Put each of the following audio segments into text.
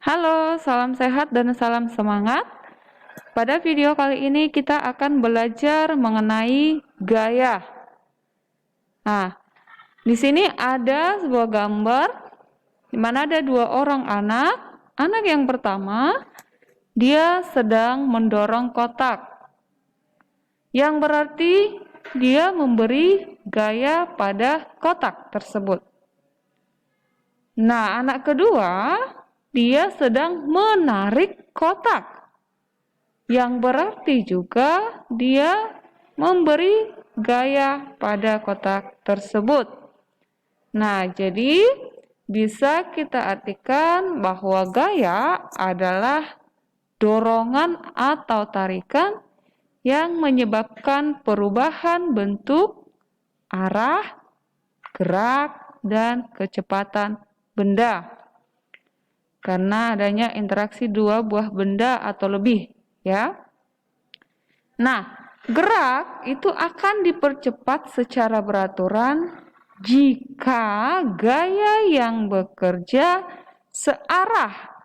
Halo, salam sehat dan salam semangat. Pada video kali ini kita akan belajar mengenai gaya. Nah, di sini ada sebuah gambar di mana ada dua orang anak. Anak yang pertama, dia sedang mendorong kotak. Yang berarti dia memberi gaya pada kotak tersebut. Nah, anak kedua, dia sedang menarik kotak. Yang berarti juga dia memberi gaya pada kotak tersebut. Nah, jadi bisa kita artikan bahwa gaya adalah dorongan atau tarikan yang menyebabkan perubahan bentuk, arah, gerak, dan kecepatan benda. Karena adanya interaksi dua buah benda atau lebih, ya. Nah, gerak itu akan dipercepat secara beraturan jika gaya yang bekerja searah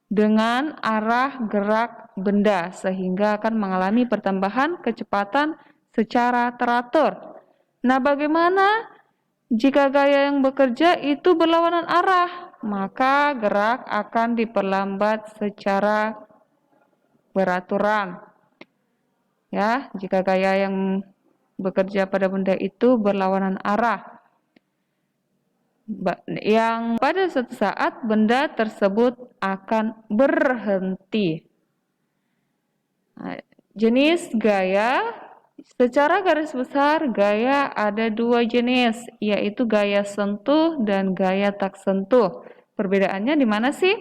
dengan arah gerak benda sehingga akan mengalami pertambahan kecepatan secara teratur. Nah, bagaimana jika gaya yang bekerja itu berlawanan arah? Maka gerak akan diperlambat secara beraturan. Ya, jika gaya yang bekerja pada benda itu berlawanan arah. Yang pada suatu saat benda tersebut akan berhenti. Nah, jenis gaya, secara garis besar gaya ada dua jenis, yaitu gaya sentuh dan gaya tak sentuh. Perbedaannya di mana sih?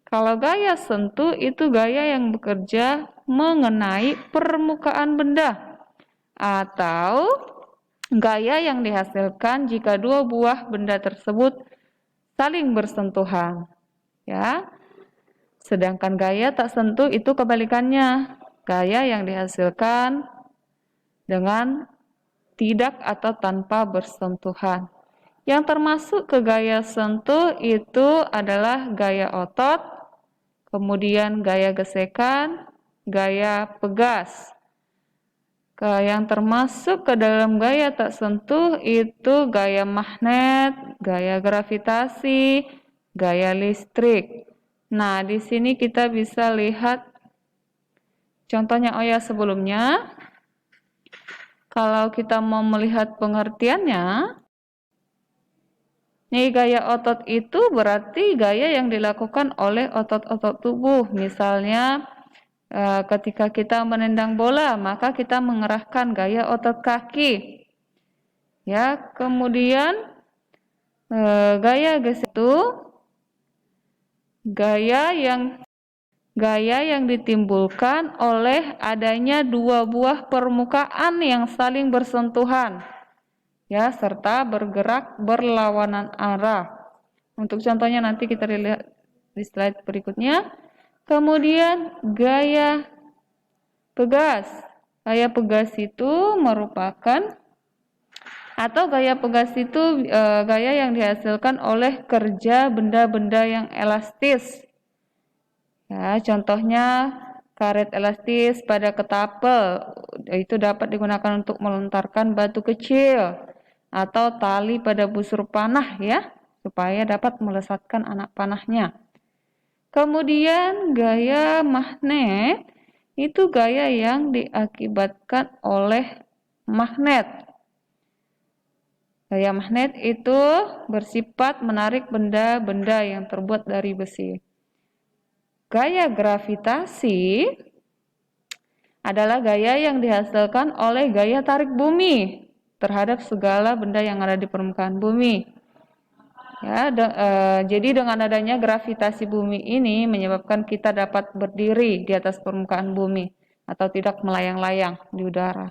Kalau gaya sentuh itu gaya yang bekerja mengenai permukaan benda atau gaya yang dihasilkan jika dua buah benda tersebut saling bersentuhan, ya. Sedangkan gaya tak sentuh itu kebalikannya, gaya yang dihasilkan dengan tidak atau tanpa bersentuhan. Yang termasuk ke gaya sentuh itu adalah gaya otot, kemudian gaya gesekan, gaya pegas. Yang termasuk ke dalam gaya tak sentuh itu gaya magnet, gaya gravitasi, gaya listrik. Nah, di sini kita bisa lihat contohnya sebelumnya. Kalau kita mau melihat pengertiannya, nih gaya otot itu berarti gaya yang dilakukan oleh otot-otot tubuh. Misalnya ketika kita menendang bola, maka kita mengerahkan gaya otot kaki. Ya, kemudian gaya gesek itu gaya yang ditimbulkan oleh adanya dua buah permukaan yang saling bersentuhan, ya, serta bergerak berlawanan arah. Untuk contohnya nanti kita lihat di slide berikutnya. Kemudian gaya pegas. Gaya pegas itu merupakan gaya yang dihasilkan oleh kerja benda-benda yang elastis. Ya, contohnya karet elastis pada ketapel itu dapat digunakan untuk melontarkan batu kecil atau tali pada busur panah, ya, supaya dapat melesatkan anak panahnya. Kemudian gaya magnet itu gaya yang diakibatkan oleh magnet. Gaya magnet itu bersifat menarik benda-benda yang terbuat dari besi. Gaya gravitasi adalah gaya yang dihasilkan oleh gaya tarik bumi terhadap segala benda yang ada di permukaan bumi. Ya, jadi dengan adanya gravitasi bumi ini menyebabkan kita dapat berdiri di atas permukaan bumi atau tidak melayang-layang di udara.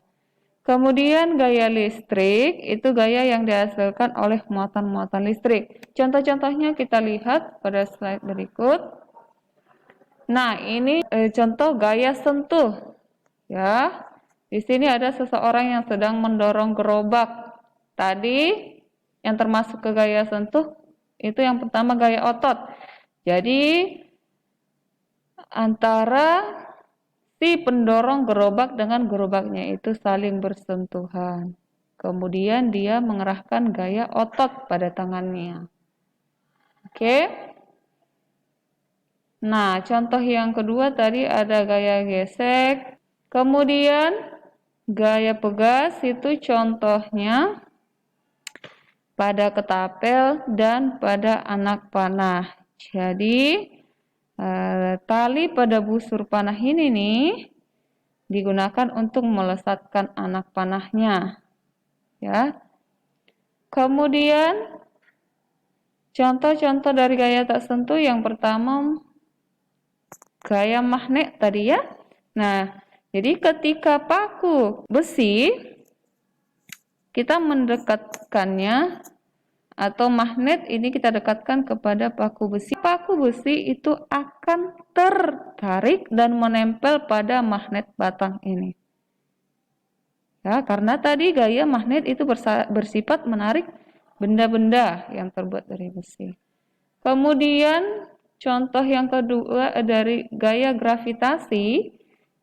Kemudian gaya listrik itu gaya yang dihasilkan oleh muatan-muatan listrik. Contoh-contohnya kita lihat pada slide berikut. Nah, ini contoh gaya sentuh. Ya, di sini ada seseorang yang sedang mendorong gerobak. Tadi yang termasuk ke gaya sentuh itu yang pertama gaya otot. Jadi antara si pendorong gerobak dengan gerobaknya itu saling bersentuhan. Kemudian dia mengerahkan gaya otot pada tangannya. Oke. Nah, contoh yang kedua tadi ada gaya gesek. Kemudian gaya pegas itu contohnya pada ketapel dan pada anak panah. Jadi tali pada busur panah ini nih digunakan untuk melesatkan anak panahnya, ya. Kemudian contoh-contoh dari gaya tak sentuh yang pertama gaya magnet tadi ya. Nah, jadi ketika paku besi kita mendekatkannya atau magnet ini kita dekatkan kepada paku besi. Paku besi itu akan tertarik dan menempel pada magnet batang ini. Ya, karena tadi gaya magnet itu bersifat menarik benda-benda yang terbuat dari besi. Kemudian contoh yang kedua dari gaya gravitasi,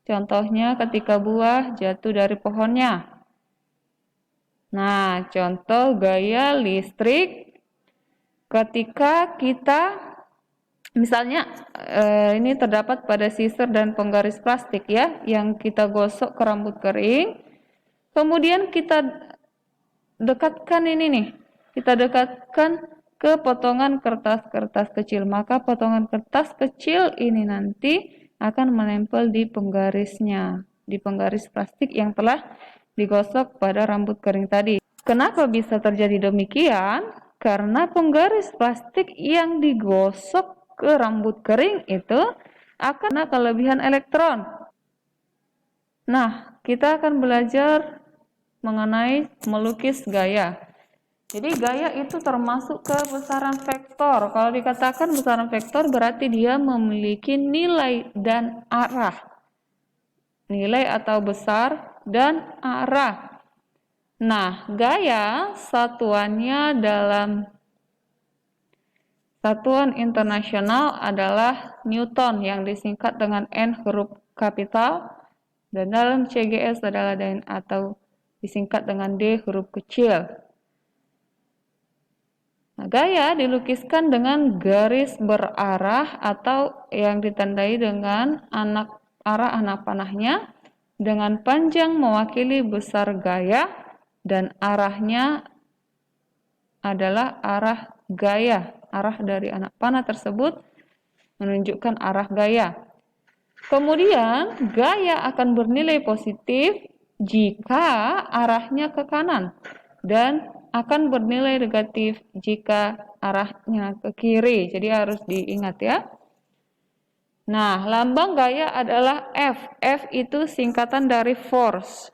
contohnya ketika buah jatuh dari pohonnya. Nah, contoh gaya listrik ketika kita misalnya ini terdapat pada sisir dan penggaris plastik ya, yang kita gosok ke rambut kering. Kemudian kita dekatkan ini nih, kita dekatkan ke potongan kertas-kertas kecil. Maka potongan kertas kecil ini nanti akan menempel di penggarisnya, di penggaris plastik yang telah digosok pada rambut kering tadi. Kenapa bisa terjadi demikian? Karena penggaris plastik yang digosok ke rambut kering itu akan kelebihan elektron. Nah, kita akan belajar mengenai melukis gaya. Jadi gaya itu termasuk ke besaran vektor. Kalau dikatakan besaran vektor berarti dia memiliki nilai dan arah. Nilai atau besar dan arah. Nah, gaya satuannya dalam satuan internasional adalah Newton yang disingkat dengan N huruf kapital dan dalam CGS adalah DN atau disingkat dengan D huruf kecil. Nah, gaya dilukiskan dengan garis berarah atau yang ditandai dengan arah anak panahnya dengan panjang mewakili besar gaya dan arahnya adalah arah gaya. Arah dari anak panah tersebut menunjukkan arah gaya. Kemudian gaya akan bernilai positif jika arahnya ke kanan dan akan bernilai negatif jika arahnya ke kiri. Jadi harus diingat ya. Nah, lambang gaya adalah F. F itu singkatan dari force.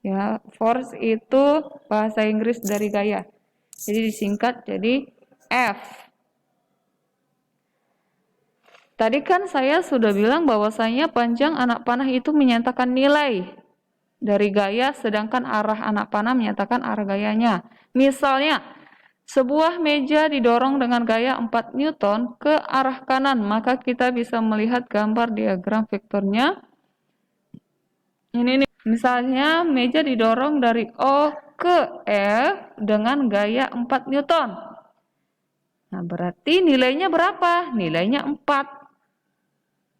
Ya, force itu bahasa Inggris dari gaya. Jadi disingkat jadi F. Tadi kan saya sudah bilang bahwasanya panjang anak panah itu menyatakan nilai dari gaya, sedangkan arah anak panah menyatakan arah gayanya. Misalnya, sebuah meja didorong dengan gaya 4 Newton ke arah kanan, maka kita bisa melihat gambar diagram vektornya. Ini nih, misalnya meja didorong dari O ke F dengan gaya 4 Newton. Nah, berarti nilainya berapa? Nilainya 4.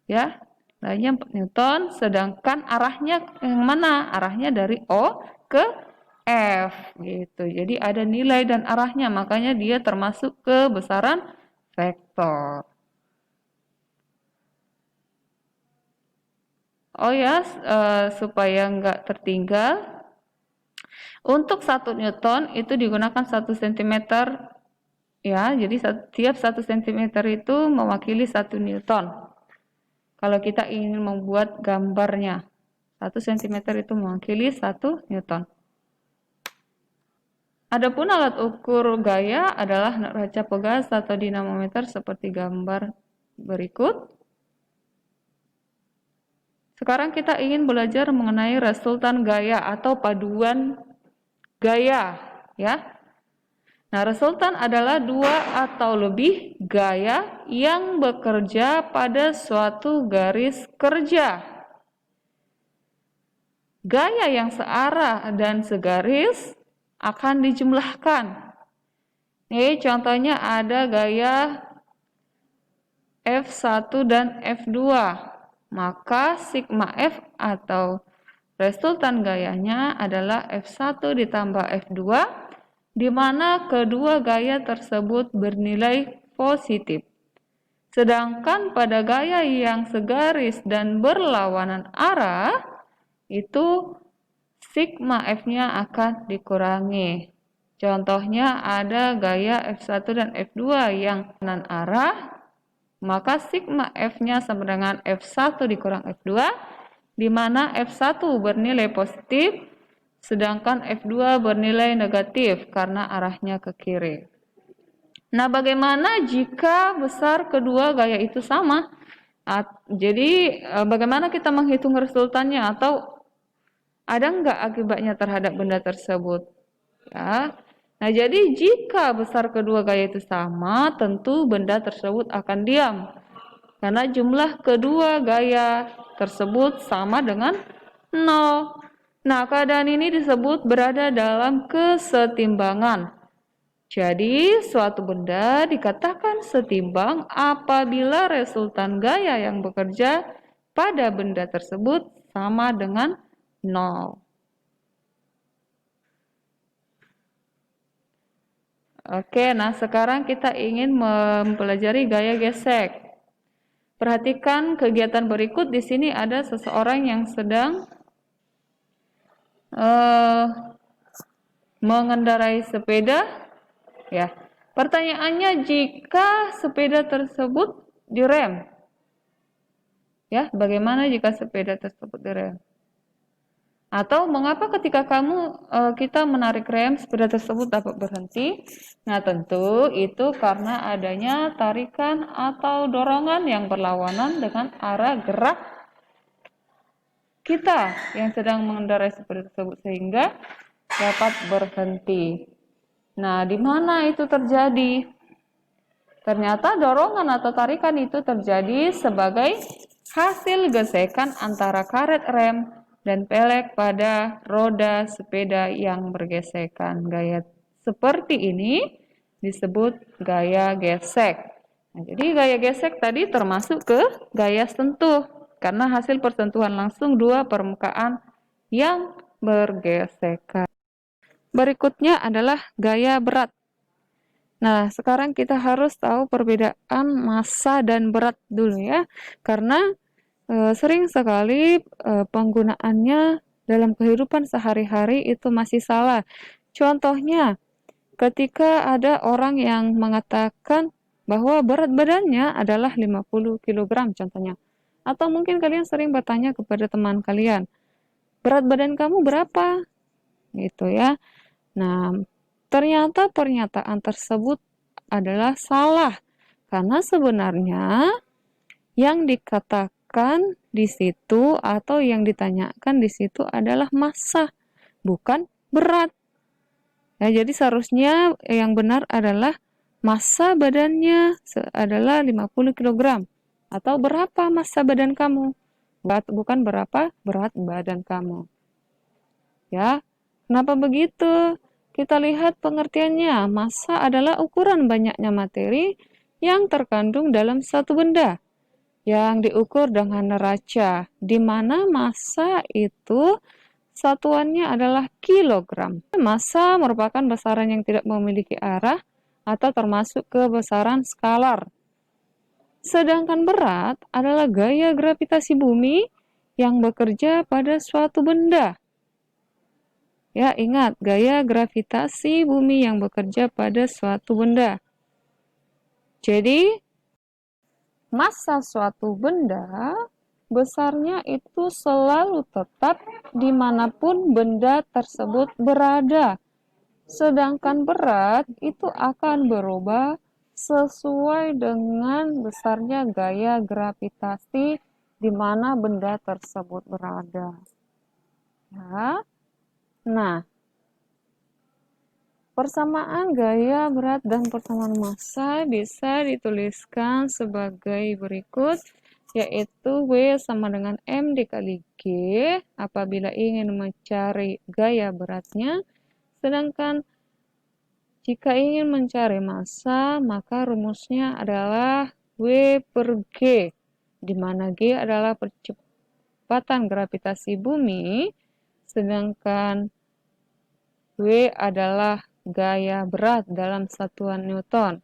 Ya, nilainya 4 Newton, sedangkan arahnya yang mana? Arahnya dari O ke F gitu. Jadi ada nilai dan arahnya, makanya dia termasuk ke besaran vektor. Oh ya, supaya nggak tertinggal, untuk 1 Newton itu digunakan 1 cm ya. Jadi setiap 1 cm itu mewakili 1 Newton. Kalau kita ingin membuat gambarnya, 1 cm itu mewakili 1 Newton. Adapun alat ukur gaya adalah neraca pegas atau dinamometer seperti gambar berikut. Sekarang kita ingin belajar mengenai resultan gaya atau paduan gaya, ya. Nah, resultan adalah dua atau lebih gaya yang bekerja pada suatu garis kerja. Gaya yang searah dan segaris akan dijumlahkan. Nih, contohnya ada gaya F1 dan F2. Maka sigma F atau resultan gayanya adalah F1 ditambah F2, di mana kedua gaya tersebut bernilai positif. Sedangkan pada gaya yang segaris dan berlawanan arah, itu sigma F-nya akan dikurangi. Contohnya ada gaya F1 dan F2 yang berlawanan arah, maka sigma F-nya sama dengan F1 dikurang F2, di mana F1 bernilai positif, sedangkan F2 bernilai negatif karena arahnya ke kiri. Nah, bagaimana jika besar kedua gaya itu sama? Jadi, bagaimana kita menghitung resultannya? Atau ada nggak akibatnya terhadap benda tersebut? Ya. Nah, jadi jika besar kedua gaya itu sama, tentu benda tersebut akan diam. Karena jumlah kedua gaya tersebut sama dengan 0. Nah, keadaan ini disebut berada dalam kesetimbangan. Jadi, suatu benda dikatakan setimbang apabila resultan gaya yang bekerja pada benda tersebut sama dengan 0. Oke, nah sekarang kita ingin mempelajari gaya gesek. Perhatikan kegiatan berikut. Di sini ada seseorang yang sedang mengendarai sepeda. Ya, pertanyaannya, jika sepeda tersebut direm, ya, bagaimana jika sepeda tersebut direm? Atau mengapa ketika kita menarik rem, sepeda tersebut dapat berhenti? Nah, tentu itu karena adanya tarikan atau dorongan yang berlawanan dengan arah gerak kita yang sedang mengendarai sepeda tersebut sehingga dapat berhenti. Nah, di mana itu terjadi? Ternyata dorongan atau tarikan itu terjadi sebagai hasil gesekan antara karet rem dan pelek pada roda sepeda yang bergesekan. Gaya seperti ini disebut gaya gesek. Nah, jadi gaya gesek tadi termasuk ke gaya sentuh karena hasil persentuhan langsung dua permukaan yang bergesekan. Berikutnya adalah gaya berat. Nah, sekarang kita harus tahu perbedaan massa dan berat dulu ya, karena sering sekali penggunaannya dalam kehidupan sehari-hari itu masih salah. Contohnya, ketika ada orang yang mengatakan bahwa berat badannya adalah 50 kg contohnya. Atau mungkin kalian sering bertanya kepada teman kalian, berat badan kamu berapa? Gitu ya. Nah, ternyata pernyataan tersebut adalah salah. Karena sebenarnya yang dikatakan di situ atau yang ditanyakan di situ adalah massa, bukan berat. Ya, jadi seharusnya yang benar adalah massa badannya adalah 50 kg. Atau berapa massa badan kamu? Bukan berapa berat badan kamu. Ya, kenapa begitu? Kita lihat pengertiannya. Massa adalah ukuran banyaknya materi yang terkandung dalam satu benda yang diukur dengan neraca, di mana massa itu satuannya adalah kilogram. Massa merupakan besaran yang tidak memiliki arah atau termasuk ke besaran skalar. Sedangkan berat adalah gaya gravitasi bumi yang bekerja pada suatu benda. Ya, ingat, gaya gravitasi bumi yang bekerja pada suatu benda. Jadi, massa suatu benda besarnya itu selalu tetap dimanapun benda tersebut berada. Sedangkan berat itu akan berubah sesuai dengan besarnya gaya gravitasi di mana benda tersebut berada. Ya. Nah, Persamaan gaya berat dan persamaan massa bisa dituliskan sebagai berikut, yaitu W sama dengan M dikali G apabila ingin mencari gaya beratnya, sedangkan jika ingin mencari massa, maka rumusnya adalah W per G, di mana G adalah percepatan gravitasi bumi, sedangkan W adalah gaya berat dalam satuan Newton.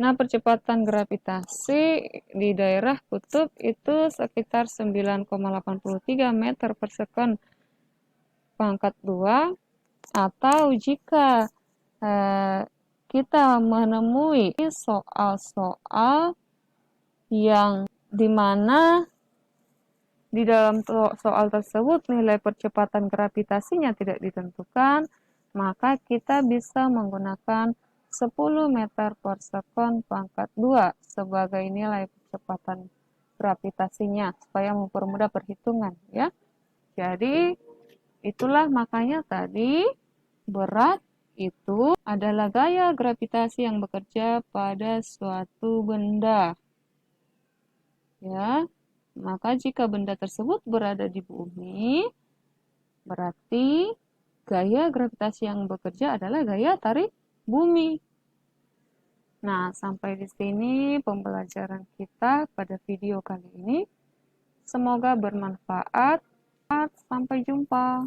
Nah, percepatan gravitasi di daerah kutub itu sekitar 9,83 meter per sekon pangkat 2, atau jika kita menemui soal-soal yang dimana di dalam soal tersebut nilai percepatan gravitasinya tidak ditentukan, maka kita bisa menggunakan 10 meter per sekon pangkat 2 sebagai nilai percepatan gravitasinya supaya mempermudah perhitungan ya. Jadi itulah makanya tadi berat itu adalah gaya gravitasi yang bekerja pada suatu benda. Ya. Maka jika benda tersebut berada di bumi, berarti gaya gravitasi yang bekerja adalah gaya tarik bumi. Nah, sampai di sini pembelajaran kita pada video kali ini. Semoga bermanfaat. Sampai jumpa.